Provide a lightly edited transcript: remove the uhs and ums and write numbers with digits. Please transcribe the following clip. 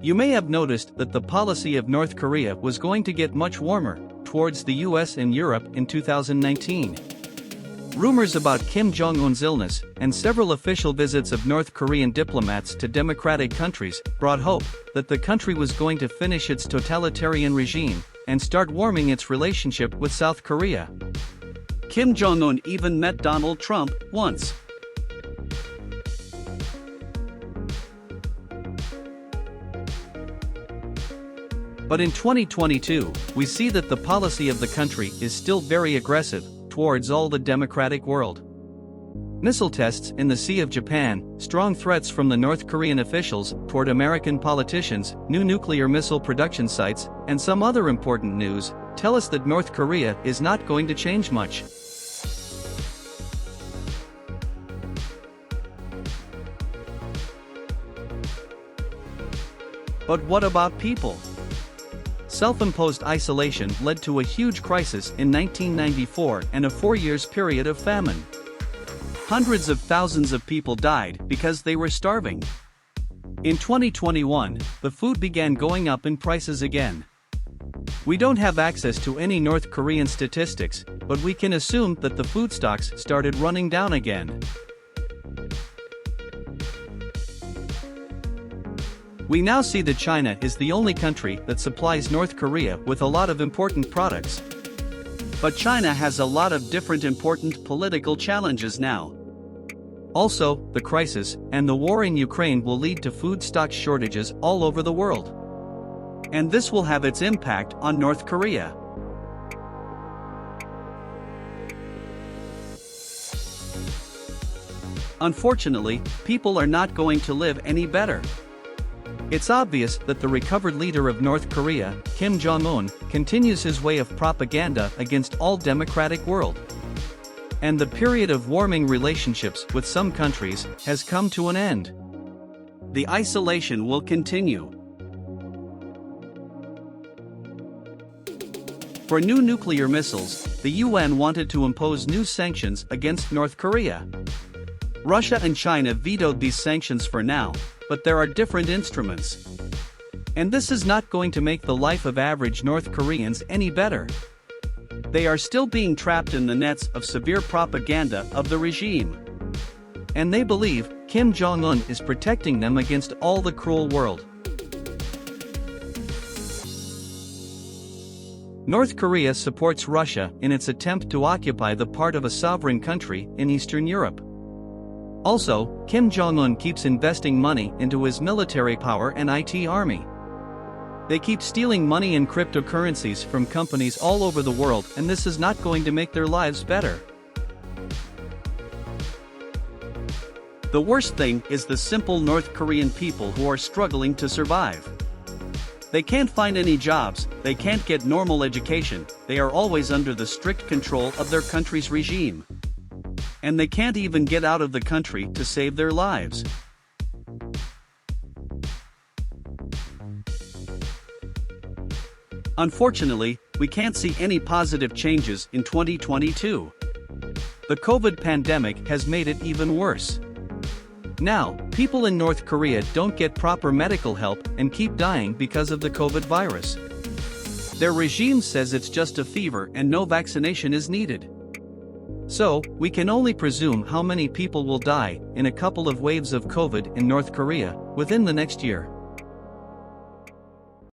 You may have noticed that the policy of North Korea was going to get much warmer towards the US and Europe in 2019. Rumors about Kim Jong-un's illness and several official visits of North Korean diplomats to democratic countries brought hope that the country was going to finish its totalitarian regime and start warming its relationship with South Korea. Kim Jong-un even met Donald Trump once. But in 2022, we see that the policy of the country is still very aggressive towards all the democratic world. Missile tests in the Sea of Japan, strong threats from the North Korean officials toward American politicians, new nuclear missile production sites, and some other important news tell us that North Korea is not going to change much. But what about people? Self-imposed isolation led to a huge crisis in 1994 and a 4-year period of famine. Hundreds of thousands of people died because they were starving. In 2021, the food began going up in prices again. We don't have access to any North Korean statistics, but we can assume that the food stocks started running down again. We now see that China is the only country that supplies North Korea with a lot of important products. But China has a lot of different important political challenges now. Also, the crisis and the war in Ukraine will lead to food stock shortages all over the world. And this will have its impact on North Korea. Unfortunately, people are not going to live any better. It's obvious that the recovered leader of North Korea, Kim Jong-un, continues his way of propaganda against all democratic world. And the period of warming relationships with some countries has come to an end. The isolation will continue. For new nuclear missiles, the UN wanted to impose new sanctions against North Korea. Russia and China vetoed these sanctions for now, but there are different instruments. And this is not going to make the life of average North Koreans any better. They are still being trapped in the nets of severe propaganda of the regime. And they believe Kim Jong-un is protecting them against all the cruel world. North Korea supports Russia in its attempt to occupy the part of a sovereign country in Eastern Europe. Also, Kim Jong-un keeps investing money into his military power and IT army. They keep stealing money and cryptocurrencies from companies all over the world, and this is not going to make their lives better. The worst thing is the simple North Korean people who are struggling to survive. They can't find any jobs, they can't get normal education, they are always under the strict control of their country's regime. And they can't even get out of the country to save their lives. Unfortunately, we can't see any positive changes in 2022. The COVID pandemic has made it even worse. Now, people in North Korea don't get proper medical help and keep dying because of the COVID virus. Their regime says it's just a fever and no vaccination is needed. So, we can only presume how many people will die in a couple of waves of COVID in North Korea within the next year.